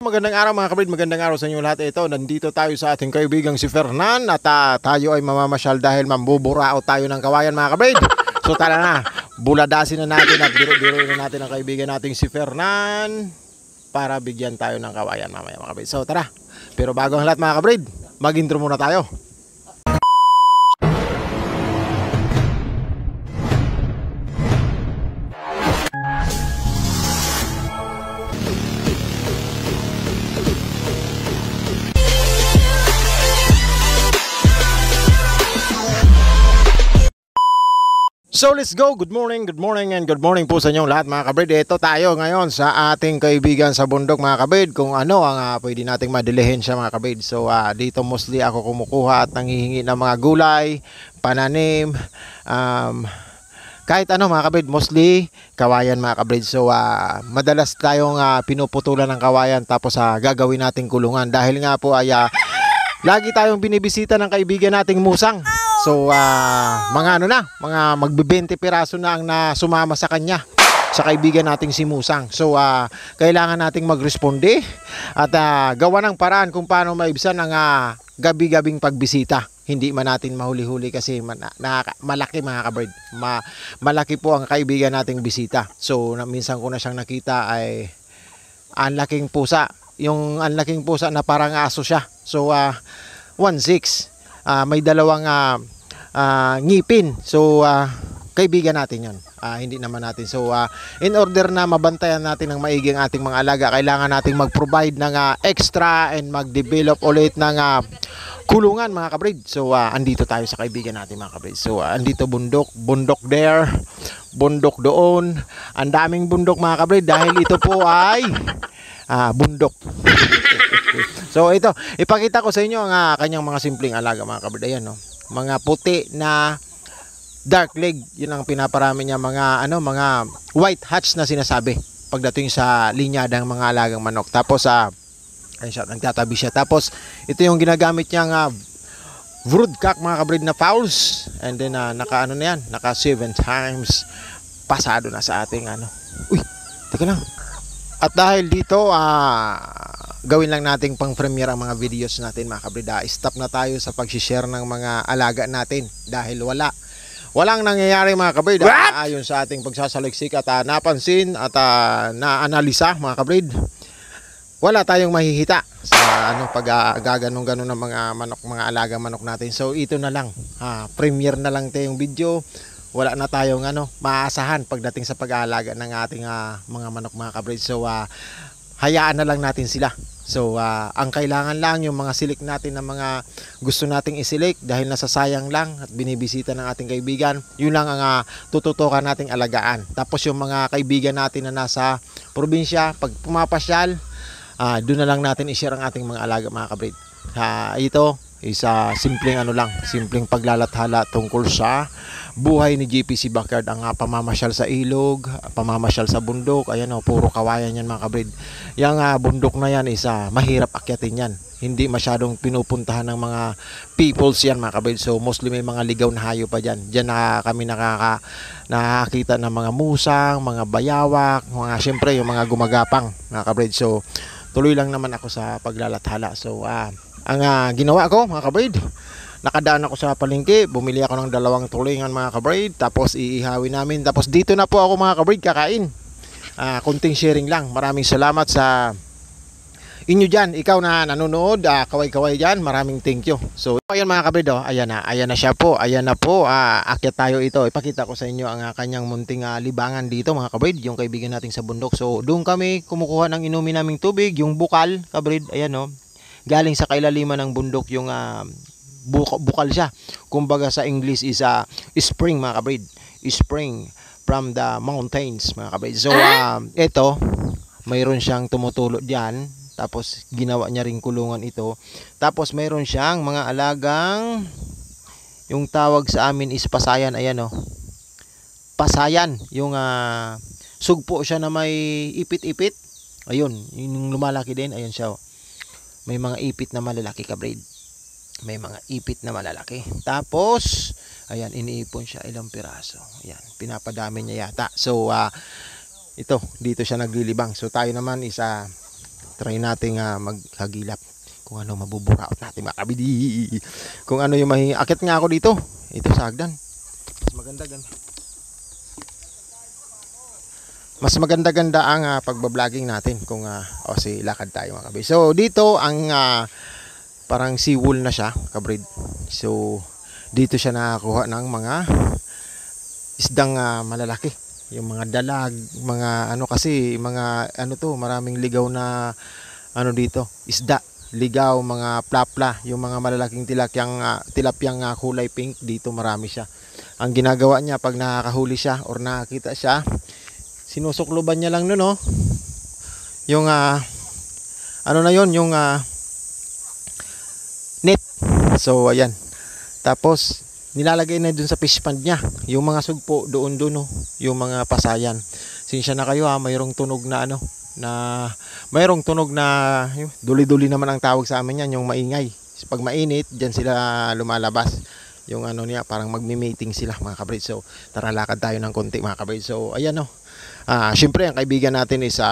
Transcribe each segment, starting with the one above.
Magandang araw mga kabrid, magandang araw sa inyo lahat. Ito, nandito tayo sa ating kaibigang si Fernan at tayo ay mamamasyal dahil mambuburao tayo ng kawayan mga kabrid. So tara na, buladasin na natin at biro-biro na natin ang kaibigan nating si Fernan para bigyan tayo ng kawayan mamaya mga kabrid. So tara, pero bago ang lahat mga kabrid, mag-intro muna tayo. So let's go, good morning and good morning po sa inyong lahat mga kabrid. Ito tayo ngayon sa ating kaibigan sa bundok mga kabrid, kung ano ang pwede nating madilihin siya mga kabrid. So dito mostly ako kumukuha at nanghihingi ng mga gulay, pananim, kahit ano mga kabrid, mostly kawayan mga kabrid. So madalas tayong pinuputulan ng kawayan tapos gagawin nating kulungan dahil nga po ay lagi tayong binibisita ng kaibigan nating musang. So mga magbe-20 piraso na ang sumama sa kanya, sa kaibigan nating si Musang. So kailangan nating magresponde at gawa ng paraan kung paano maibsan ang gabi-gabing pagbisita. Hindi man natin mahuli-huli kasi malaki mga kabrid. Malaki po ang kaibigan nating bisita. So minsan ko na siyang nakita ay ang laking pusa. Yung ang laking pusa na parang aso siya. So 1.6. May dalawang ngipin. So kaibigan natin 'yon. Hindi naman natin. So in order na mabantayan natin ng maigi ang ating mga alaga, kailangan nating mag-provide ng extra and mag-develop ulit ng kulungan mga kabrid. So andito tayo sa kaibigan natin mga kabrid. So andito bundok there, bundok doon. Ang daming bundok mga kabrid dahil ito po ay bundok. So ito, ipakita ko sa inyo ang kanyang mga simpleng alaga mga kabrid. Ayan, no? Mga puti na dark leg, yun ang pinaparami niya, mga white hatch na sinasabi pagdating sa linyadang mga alagang manok. Tapos ayun siya, nagtatabi siya. Tapos ito yung ginagamit niyang broodcock mga kabrid na fowls. And then naka 7 times pasado na sa ating Uy, teka lang. At dahil dito gawin lang nating pang premiere ang mga videos natin mga kabrid. Stop na tayo sa pag-share ng mga alaga natin dahil walang nangyayari mga kabrid. Ayon sa ating pagsasaliksik at napansin at naanalisa mga kabrid, wala tayong mahihita sa pag gaganong-ganon ng mga manok, mga alaga manok natin. So ito na lang, premiere na lang tayong video. Wala na tayong maasahan pagdating sa pag-aalaga ng ating mga manok mga kabrid. So hayaan na lang natin sila. So ang kailangan lang yung mga silik natin na mga gusto nating isilik dahil nasasayang lang at binibisita ng ating kaibigan. Yun lang ang tututukan nating alagaan. Tapos yung mga kaibigan natin na nasa probinsya, pag pumapasyal, doon na lang natin i-share ang ating mga alaga mga kabrid. Ito is simpleng paglalathala tungkol sa buhay ni JPC Backyard, ang pamamasyal sa ilog, pamamasyal sa bundok. Ayan puro kawayan yan mga kabrid. Yang bundok na yan is mahirap akyatin yan. Hindi masyadong pinupuntahan ng mga peoples yan mga kabrid. So mostly may mga ligaw na hayo pa dyan. Dyan kami nakakita ng mga musang, mga bayawak, syempre yung mga gumagapang mga kabrid. So tuloy lang naman ako sa paglalathala. So ang ginawa ko mga kabrid, nakadaan ako sa palengke, bumili ako ng 2 tulingan mga kabrid, tapos iihawin namin. Tapos dito na po ako mga kabrid kakain. Kunting sharing lang. Maraming salamat sa inyo dyan, ikaw na nanonood, kaway-kaway dyan, maraming thank you. So ayan mga kabrid, ayan na siya po, ayan na po, akyat tayo ito. Ipakita ko sa inyo ang kanyang munting libangan dito mga kabrid, yung kaibigan nating sa bundok. So doon kami kumukuha ng inumin naming tubig, yung bukal kabrid, ayan galing sa kailaliman ng bundok yung bukal siya. Kumbaga sa English is spring mga kabrid, spring from the mountains mga kabrid. So ito, mayroon siyang tumutulo diyan. Tapos ginawa niya ring kulungan ito. Tapos mayroon siyang mga alagang, yung tawag sa amin is pasayan. Ayan pasayan, yung sugpo siya na may ipit-ipit. Ayun, yung lumalaki din. Ayun siya. May mga ipit na malalaki kabrid. May mga ipit na malalaki. Tapos ayan, iniipon siya ilang piraso. Ayan, pinapadami niya yata. So ito, dito siya naglilibang. So tayo naman isa try nating maghagilap kung ano mabuburaot natin mga kabidi. Kung ano yung akit nga ako dito. Ito sa hagdan. Mas maganda-ganda ang pagbabloging natin kung lakad tayo mga kabrid. So dito ang parang seawall na siya, kabrid. So dito siya nakakuha ng mga isdang malalaki. Yung mga dalag, mga kasi mga maraming ligaw na dito, isda, ligaw, mga plapla, yung mga malalaking tilapyang kulay pink, dito marami siya. Ang ginagawa niya pag nakakahuli siya or nakakita siya, sinusukluban niya lang nun, yung yung net. So ayan. Tapos nilalagay na dun sa fish pond niya yung mga sugpo doon, yung mga pasayan. Sinsya na kayo, mayroong tunog na mayroong tunog na duli-duli naman ang tawag sa amin yan, yung maingay. Pag mainit, dyan sila lumalabas. Yung niya, parang magmi-mating sila mga kabrid. So tara, lakad tayo ng konti mga kabrid. So ayan syempre ang kaibigan natin is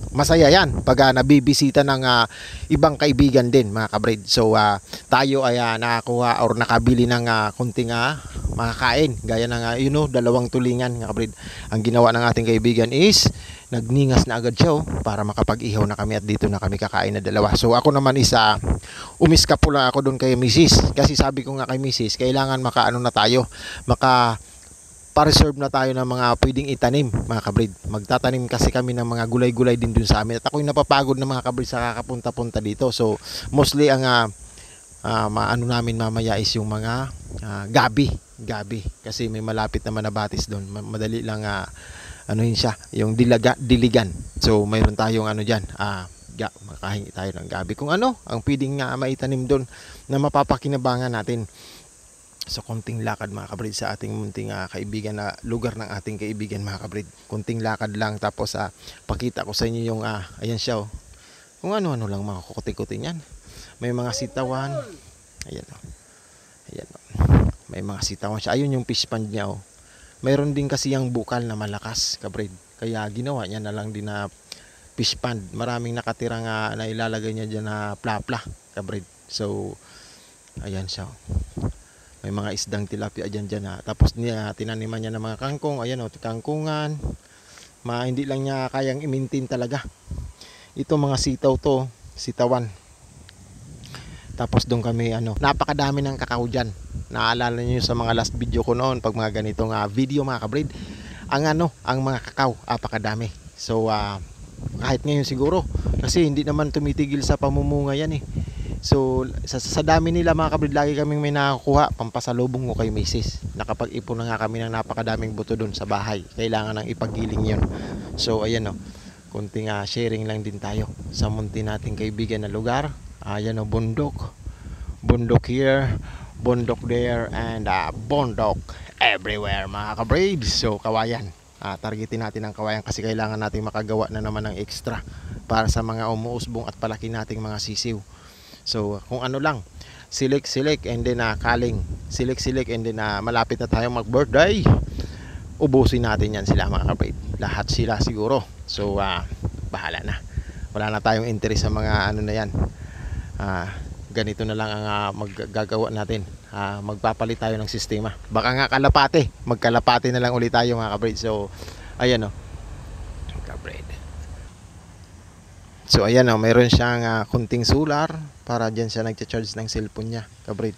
masaya yan pag nabibisita ng ibang kaibigan din mga kabrid. So tayo ay nakakuha or nakabili ng kunting makakain gaya ng 2 tulingan mga kabrid. Ang ginawa ng ating kaibigan is nagningas na agad siya para makapag-ihaw na kami at dito na kami kakain na 2. So ako naman is umiskapo lang ako doon kay Mrs. Kasi sabi ko nga kay Mrs. kailangan pa-reserve na tayo ng mga pwedeng itanim mga kabrid. Magtatanim kasi kami ng mga gulay-gulay din dun sa amin. At ako'y napapagod na mga kabrid sa kakapunta-punta dito. So mostly ang namin mamaya is yung mga gabi. Kasi may malapit na manabatis doon. Madali lang siya, yung diligan. So mayroon tayong dyan. Makahingi tayo ng gabi. Kung ang pwedeng maitanim doon na mapapakinabangan natin. So konting lakad mga kabrid sa ating munting kaibigan na lugar ng ating kaibigan mga kabrid. Konting lakad lang, tapos pakita ko sa inyo yung ayan siya kung ano-ano lang mga kukuti-kuti niyan. May mga sitawan. Ayan may mga sitawan siya. Ayun yung fish pond niya Mayroon din kasi yung bukal na malakas kabrid. Kaya ginawa niya na lang din na fish pond. Maraming nakatirang na ilalagay niya dyan na plapla kabrid. So ayan siya. May mga isdang tilapia dyan. Tapos tinaniman niya ng mga kangkong. Ayan kangkungan. Hindi lang niya kayang i-maintain talaga. Ito mga sitawan. Tapos doon kami napakadami ng kakao dyan. Naalala niyo sa mga last video ko noon, pag mga ganitong video mga kabrid, ang mga kakao apakadami. So kahit ngayon siguro, kasi hindi naman tumitigil sa pamumunga yan So sa dami nila mga kabrid, lagi kaming may nakakuha pampasalubong ko kay Mrs. Nakapag-ipon na nga kami ng napakadaming buto doon sa bahay. Kailangan nang ipagiling yun. So ayan kunting sharing lang din tayo sa munti nating kaibigan na lugar. Ayan bundok here, bundok there, and bundok everywhere mga kabrid. So kawayan, targetin natin ang kawayan kasi kailangan natin makagawa na naman ng extra para sa mga umuusbong at palaki nating mga sisiw. So kung lang, silik and then kaling, silik and then malapit na tayo mag-birthday, ubusin natin yan sila mga kabrid. Lahat sila siguro. So bahala na. Wala na tayong interest sa mga na yan. Ganito na lang ang maggagawa natin. Magpapalit tayo ng sistema. Baka nga magkalapate na lang ulit tayo mga kabrid. So ayan kabrid. So ayan mayroon siyang kunting solar para diyan siya nagcha-charge ng cellphone niya, kabrid.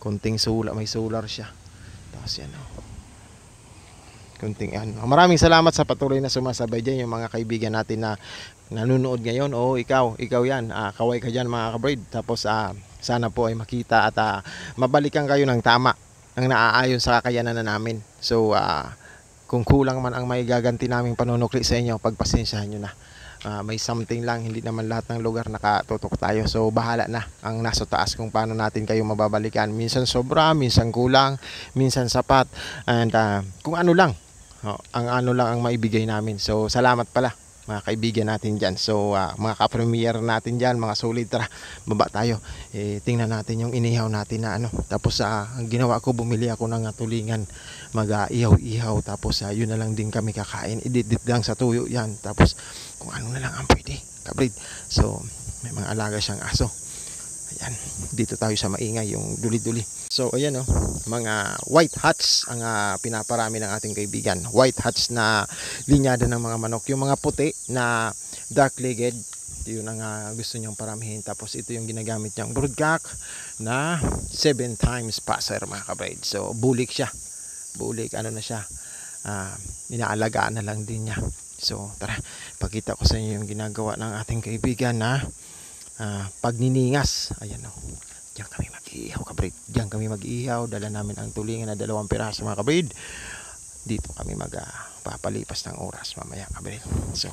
Kunting solar, may solar siya. Tapos yan kunting Maraming salamat sa patuloy na sumasabay diyan, yung mga kaibigan natin na nanonood ngayon. Ikaw yan, kaway ka diyan mga kabrid. Tapos sana po ay makita at mabalikan kayo ng tama, ng naaayon sa kakayanan na namin. So kung kulang man ang may gaganti naming panunukli sa inyo, pagpasensyahan nyo na. May something lang, hindi naman lahat ng lugar nakatutok tayo. So bahala na ang nasa taas kung paano natin kayo mababalikan. Minsan sobra, minsan kulang, minsan sapat, and kung lang ang lang ang maibigay namin. So salamat pala mga kaibigan natin dyan. So mga ka-premier natin dyan, mga solid, tara baba tayo. Tingnan natin yung inihaw natin na Tapos ang ginawa ko, bumili ako ng tulingan, mag-ihaw-ihaw. Tapos yun na lang din kami kakain. Ididit lang sa tuyo yan. Tapos kung na lang ang pwede. kabrid. So may mga alaga siyang aso. Ayan, dito tayo sa maingay, yung duli-duli. So ayan oh, mga white hats ang pinaparami ng ating kaibigan. White hats na linyada ng mga manok. Yung mga puti na dark-legged, yun ang gusto niyang paramihin. Tapos ito yung ginagamit niyang broodcock na 7 times passer, mga kabrid. So bulik siya. Bulik, ano na siya, inaalagaan na lang din niya. So tara, pakita ko sa inyo yung ginagawa ng ating kaibigan na pagniningas. Ayan o, diyan kami mag-iihaw, kabrid. Diyan kami mag-iihaw. Dala namin ang tulingan na 2 piraso, mga kabrid. Dito kami magpapalipas ng oras mamaya, kabrid. So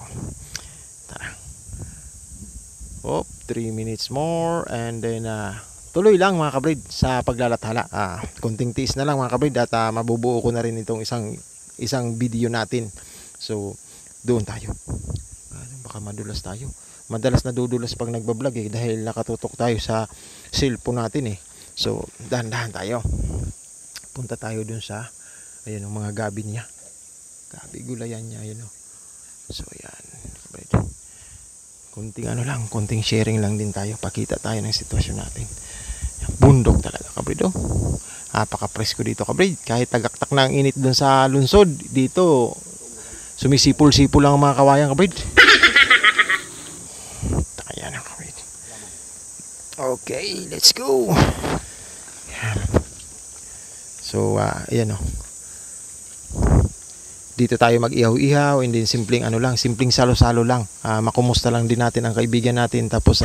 tara, 3 minutes more and then tuloy lang, mga kabrid, sa paglalathala. Konting tiis na lang, mga kabrid, at mabubuo ko na rin itong isang video natin. So doon tayo, baka madulas tayo. Madalas nadudulas pag nagbablog dahil nakatutok tayo sa cellphone natin So dahan-dahan tayo. Punta tayo dun sa, ayan, mga gabi niya. Gabi gulayan niya, ayan o. So ayan, kunting lang, kunting sharing lang din tayo. Pakita tayo ng sitwasyon natin. Bundok talaga, kabrid oh. Napaka-presko dito, kabrid. Kahit tagaktak na ang init dun sa lungsod, dito sumisipol-sipol lang ang mga kawayan, kabrid. Ayan ang kabrid. Okay, let's go. So ayan oh, dito tayo mag-ihaw-ihaw, and then simpleng simpleng salo-salo lang. Makumusta lang din natin ang kaibigan natin, tapos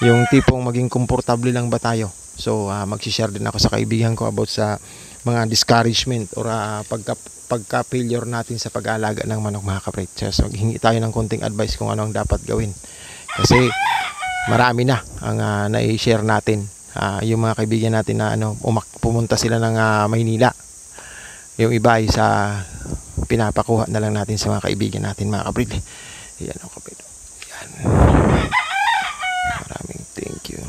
yung tipong maging komportable lang ba tayo. So mag-share din ako sa kaibigan ko about sa mga discouragement or pagka-failure natin sa pag-aalaga ng manok, mga kabrid. So hingi tayo ng konting advice kung ano ang dapat gawin, kasi marami na ang na-share natin. Yung mga kaibigan natin na pumunta sila ng Maynila, yung iba ay sa pinapakuha na lang natin sa mga kaibigan natin, mga kabrid. Ayan o, kabrid. Ayan. Maraming thank you.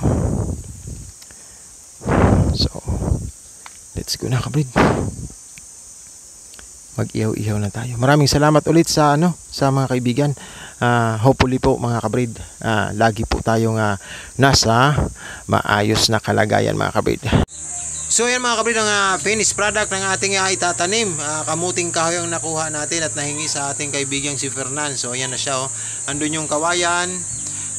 So let's go na, kabrid. Mag-ihaw-ihaw na tayo. Maraming salamat ulit sa sa mga kaibigan. Hopefully po, mga kabrid, lagi po tayong nasa maayos na kalagayan, mga kabrid. So yan, mga kabrid, ang finished product ng ating itatanim. Kamuting kahoy ang nakuha natin at nahingi sa ating kaibigang si Fernan. So ayan na siya oh. Andun yung kawayan.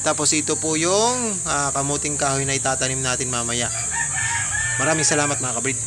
Tapos ito po yung kamuting kahoy na itatanim natin mamaya. Maraming salamat, mga kabrid.